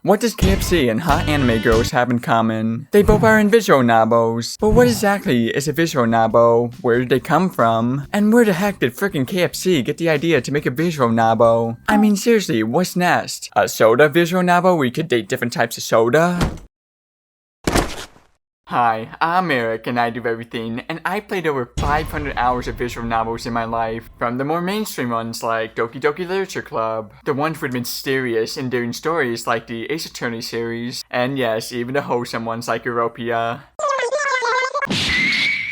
What does KFC and hot anime girls have in common? They both are in visual novels. But what exactly is a visual novel? Where did they come from? And where the heck did frickin' KFC get the idea to make a visual novel? I mean, seriously, what's next? A soda visual novel where you could date different types of soda? Hi, I'm Eric and I do everything, and I played over 500 hours of visual novels in my life. From the more mainstream ones like Doki Literature Club, the ones with mysterious, endearing stories like the Ace Attorney series, and yes, even the wholesome ones like Europia.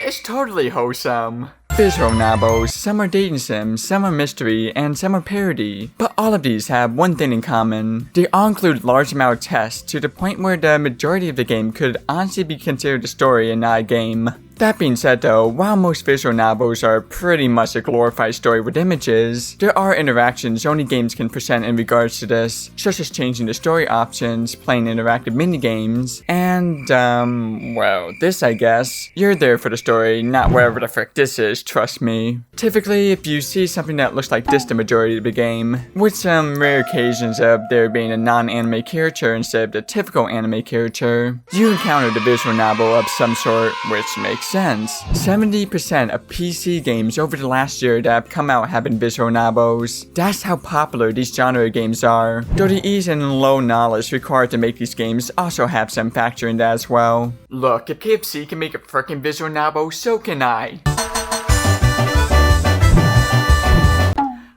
It's totally wholesome. Visual novels, some are dating sims, some are mystery, and some are parody. But all of these have one thing in common. They all include large amount of tests to the point where the majority of the game could honestly be considered a story and not a game. That being said though, while most visual novels are pretty much a glorified story with images, there are interactions only games can present in regards to this, such as changing the story options, playing interactive minigames, and well, this I guess. You're there for the story, not whatever the frick this is, trust me. Typically, if you see something that looks like this the majority of the game, with some rare occasions of there being a non-anime character instead of the typical anime character, you encounter the visual novel of some sort, which makes sense. 70% of PC games over the last year that have come out have been visual novels. That's how popular these genre games are. Though the ease and low knowledge required to make these games also have some factor in that as well. Look, if KFC can make a frickin' visual novel, so can I.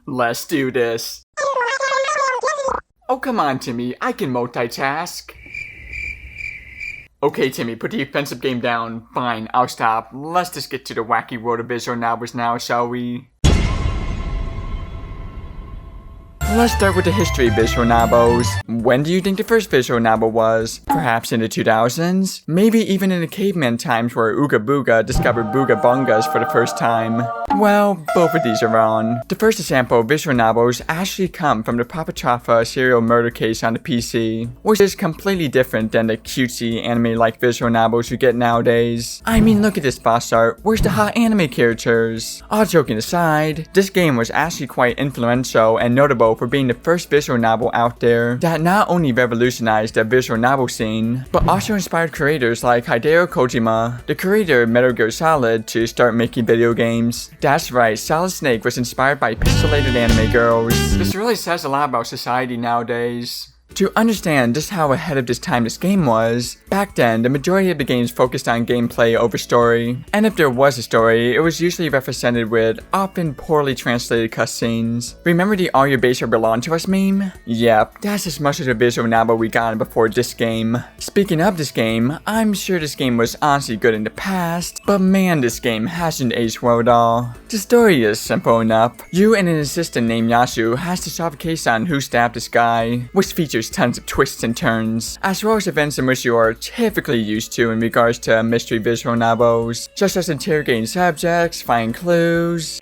Let's do this. Oh come on Timmy, I can multitask. Okay Timmy, put the offensive game down. Fine, I'll stop. Let's just get to the wacky world of visual novels now, shall we? Let's start with the history of visual novels. When do you think the first visual novel was? Perhaps in the 2000s? Maybe even in the caveman times where Ooga Booga discovered Booga Bungas for the first time? Well, both of these are wrong. The first example of visual novels actually come from the Papatrafa serial murder case on the PC, which is completely different than the cutesy anime-like visual novels you get nowadays. I mean, look at this boss art. Where's the hot anime characters? All joking aside, this game was actually quite influential and notable for being the first visual novel out there that not only revolutionized the visual novel scene, but also inspired creators like Hideo Kojima, the creator of Metal Gear Solid, to start making video games. That's right, Solid Snake was inspired by pixelated anime girls. This really says a lot about society nowadays. To understand just how ahead of this time this game was, back then the majority of the games focused on gameplay over story, and if there was a story, it was usually represented with often poorly translated cutscenes. Remember the "All Your Base Are Belong to Us" meme? Yep, that's as much of the visual novel we got before this game. Speaking of this game, I'm sure this game was honestly good in the past, but man, this game hasn't aged well at all. The story is simple enough. You and an assistant named Yasu has to solve a case on who stabbed this guy, which features tons of twists and turns, as well as events in which you are typically used to in regards to mystery visual novels, such as interrogating subjects, finding clues.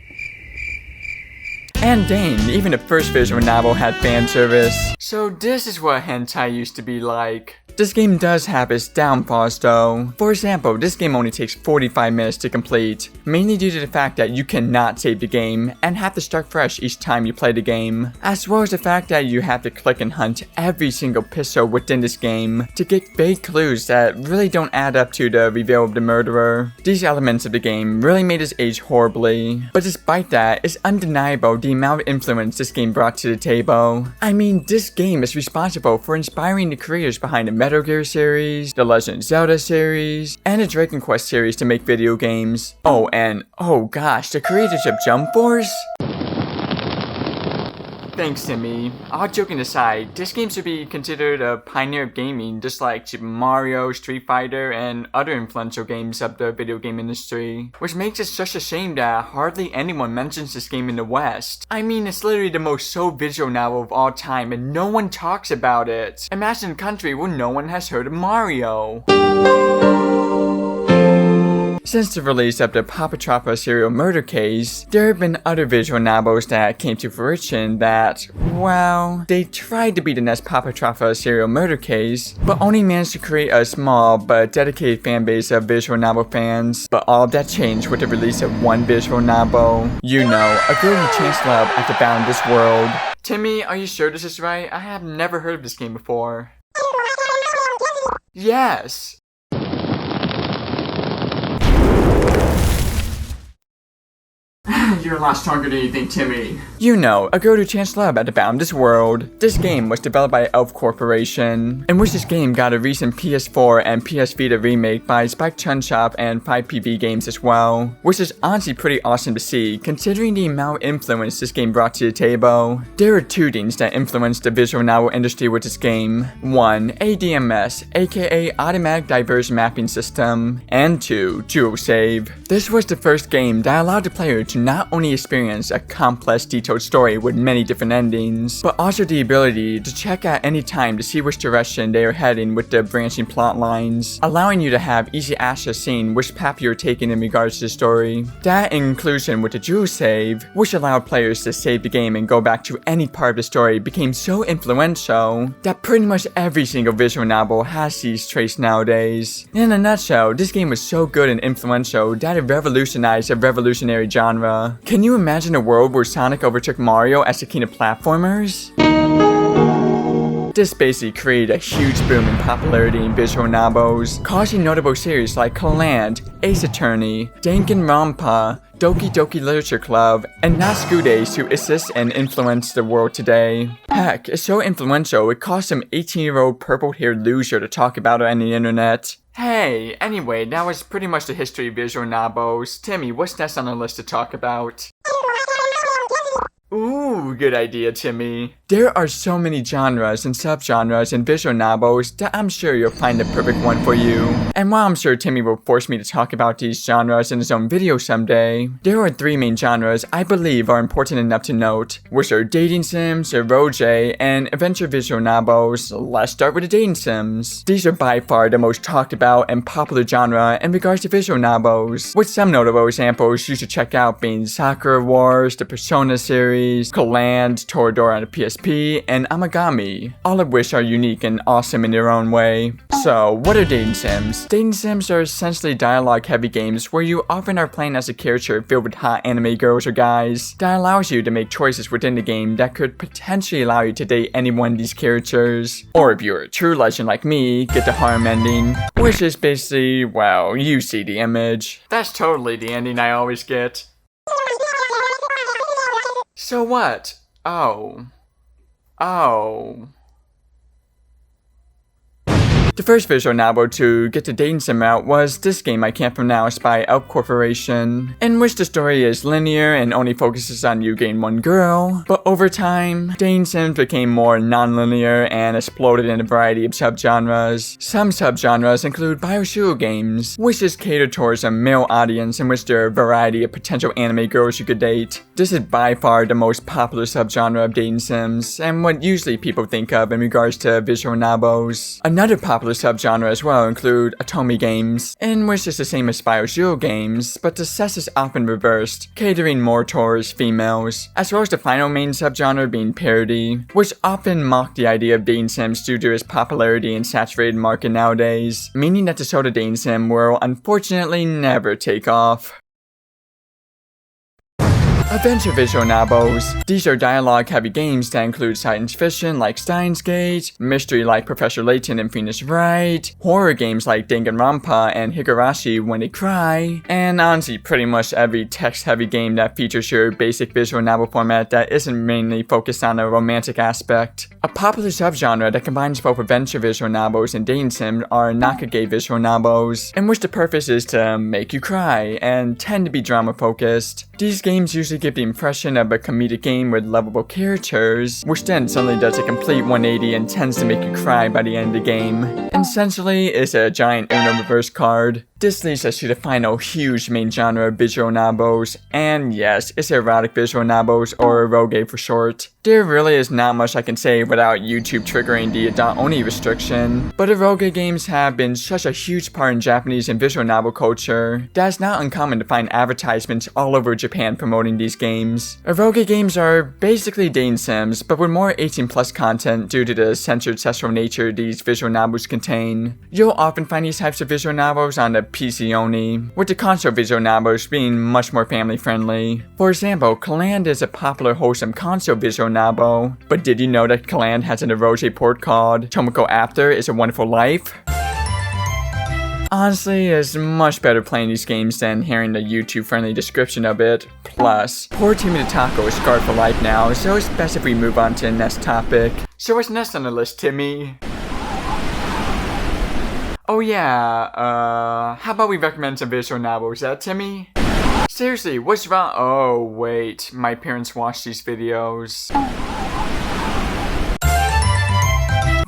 And dang, even the first visual novel had fan service. So this is what hentai used to be like. This game does have its downfalls though. For example, this game only takes 45 minutes to complete, mainly due to the fact that you cannot save the game and have to start fresh each time you play the game, as well as the fact that you have to click and hunt every single pixel within this game to get vague clues that really don't add up to the reveal of the murderer. These elements of the game really made us age horribly, but despite that, it's undeniable the amount of influence this game brought to the table. I mean, this game is responsible for inspiring the creators behind the Metal Gear series, the Legend of Zelda series, and the Dragon Quest series to make video games. Oh, and oh gosh, the creators of Jump Force? Thanks, Timmy. All joking aside, this game should be considered a pioneer of gaming, just like Super Mario, Street Fighter, and other influential games of the video game industry. Which makes it such a shame that hardly anyone mentions this game in the West. I mean, it's literally the most sold visual novel of all time, and no one talks about it. Imagine a country where no one has heard of Mario. Since the release of the Papatrafa serial murder case, there have been other visual novels that came to fruition that, well, they tried to be the next Papatrafa serial murder case, but only managed to create a small but dedicated fanbase of visual novel fans. But all of that changed with the release of one visual novel. You know, a girl who chased love at the bound of this world. Timmy, are you sure this is right? I have never heard of this game before. Yes! You're a lot stronger than you think, Timmy. You know, a go-to chance lab at the boundless world. This game was developed by Elf Corporation, in which this game got a recent PS4 and PS Vita remake by Spike Chunshop and 5PV Games as well, which is honestly pretty awesome to see, considering the amount of influence this game brought to the table. There are two things that influenced the visual novel industry with this game. 1. ADMS, aka Automatic Diversion Mapping System, and 2. Dual Save. This was the first game that allowed the player to not only experience a complex, detailed story with many different endings, but also the ability to check at any time to see which direction they are heading with the branching plot lines, allowing you to have easy access seeing which path you're taking in regards to the story. That in inclusion with the dual save, which allowed players to save the game and go back to any part of the story, became so influential that pretty much every single visual novel has these traits nowadays. In a nutshell, this game was so good and influential that it revolutionized a revolutionary genre. Can you imagine a world where Sonic overtook Mario as the king of platformers? This basically created a huge boom in popularity in visual novels, causing notable series like Clannad, Ace Attorney, Danganronpa, Doki Doki Literature Club, and Natsukude to assist and influence the world today. Heck, it's so influential it caused some 18-year-old purple-haired loser to talk about it on the internet. Hey, anyway, that was pretty much the history of visual novels. Timmy, what's next on the list to talk about? Ooh, good idea, Timmy. There are so many genres and subgenres in visual novels that I'm sure you'll find the perfect one for you. And while I'm sure Timmy will force me to talk about these genres in his own video someday, there are 3 main genres I believe are important enough to note, which are dating sims, eroge, and adventure visual novels. Let's start with the dating sims. These are by far the most talked about and popular genre in regards to visual novels, with some notable examples you should check out being Sakura Wars, the Persona series, Clannad, Toradora on the PSP, and Amagami, all of which are unique and awesome in their own way. So, what are dating sims? Dating sims are essentially dialogue-heavy games where you often are playing as a character filled with hot anime girls or guys that allows you to make choices within the game that could potentially allow you to date any one of these characters. Or if you're a true legend like me, get the harem ending, which is basically, well, you see the image. That's totally the ending I always get. So what? Oh. The first visual novel to get the dating sim out was this game I can't pronounce by Elf Corporation, in which the story is linear and only focuses on you getting one girl, but over time, dating sims became more non-linear and exploded in a variety of subgenres. Some subgenres include Bishōjo games, which is catered towards a male audience in which there are a variety of potential anime girls you could date. This is by far the most popular subgenre of dating sims, and what usually people think of in regards to visual novels. Another popular subgenre as well include otome games, in which it's the same as Bishōjo games, but the sex is often reversed, catering more towards females, as well as the final main subgenre being parody, which often mock the idea of dating sims due to its popularity and saturated market nowadays, meaning that the soda dating sim will unfortunately never take off. Adventure visual novels. These are dialogue-heavy games that include science fiction like Steins Gate, mystery like Professor Layton and Phoenix Wright, horror games like Danganronpa and Higurashi When They Cry, and honestly pretty much every text-heavy game that features your basic visual novel format that isn't mainly focused on a romantic aspect. A popular subgenre that combines both adventure visual novels and dating sims are nakage visual novels, in which the purpose is to make you cry and tend to be drama-focused. These games usually give the impression of a comedic game with lovable characters, which then suddenly does a complete 180 and tends to make you cry by the end of the game. Essentially, it's a giant Uno reverse card. This leads us to the final huge main genre of visual novels, and yes, it's erotic visual novels, or eroge for short. There really is not much I can say without YouTube triggering the adult-only restriction, but eroge games have been such a huge part in Japanese and visual novel culture that it's not uncommon to find advertisements all over Japan promoting these games. Eroge games are basically dating sims, but with more 18+ content due to the censored sexual nature these visual novels contain. You'll often find these types of visual novels on the PC only, with the console visual novels being much more family friendly. For example, Clannad is a popular wholesome console visual novel, but did you know that Clannad has an eroge port called Tomoko After Is a Wonderful Life? Honestly, it's much better playing these games than hearing the YouTube-friendly description of it. Plus, poor Timmy the Taco is scarred for life now, so it's best if we move on to the next topic. So what's next on the list, Timmy? Oh yeah, how about we recommend some visual novels, Timmy? Seriously, what's wrong? Oh wait, my parents watch these videos.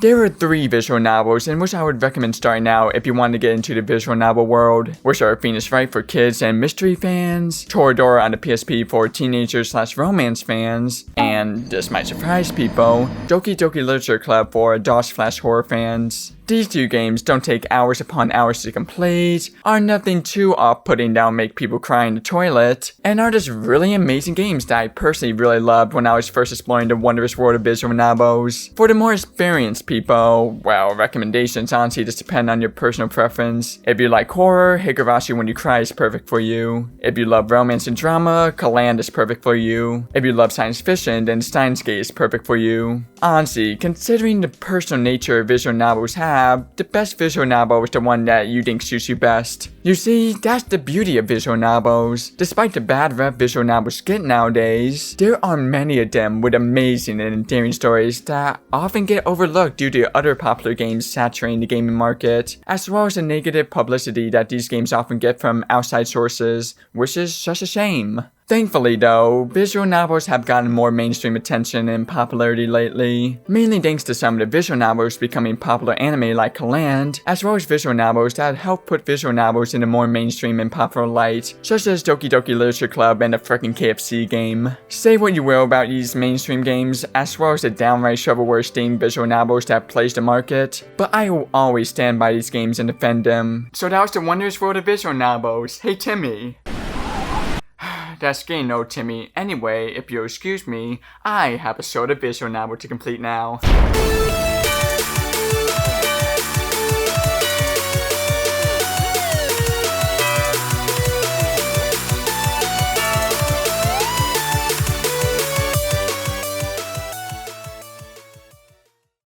There are 3 visual novels in which I would recommend starting out if you want to get into the visual novel world, which are Phoenix Wright for kids and mystery fans, Toradora on the PSP for teenagers/romance fans, and this might surprise people, Doki Doki Literature Club for adults/horror fans. These 2 games don't take hours upon hours to complete, are nothing too off-putting that'll make people cry in the toilet, and are just really amazing games that I personally really loved when I was first exploring the wondrous world of visual novels. For the more experienced people, well, recommendations honestly just depend on your personal preference. If you like horror, Higurashi When You Cry is perfect for you. If you love romance and drama, Clannad is perfect for you. If you love science fiction, then Steins Gate is perfect for you. Honestly, considering the personal nature visual novels have, the best visual novel is the one that you think suits you best. You see, that's the beauty of visual novels. Despite the bad rep visual novels get nowadays, there are many of them with amazing and endearing stories that often get overlooked due to other popular games saturating the gaming market, as well as the negative publicity that these games often get from outside sources, which is such a shame. Thankfully though, visual novels have gotten more mainstream attention and popularity lately, mainly thanks to some of the visual novels becoming popular anime like Clannad, as well as visual novels that help put visual novels in a more mainstream and popular light, such as Doki Doki Literature Club and the frickin' KFC game. Say what you will about these mainstream games, as well as the downright shovelware themed visual novels that plays the market, but I will always stand by these games and defend them. So that was the wondrous world of visual novels. Hey Timmy! That's getting no Timmy. Anyway, if you'll excuse me, I have a sort of visual novel to complete now.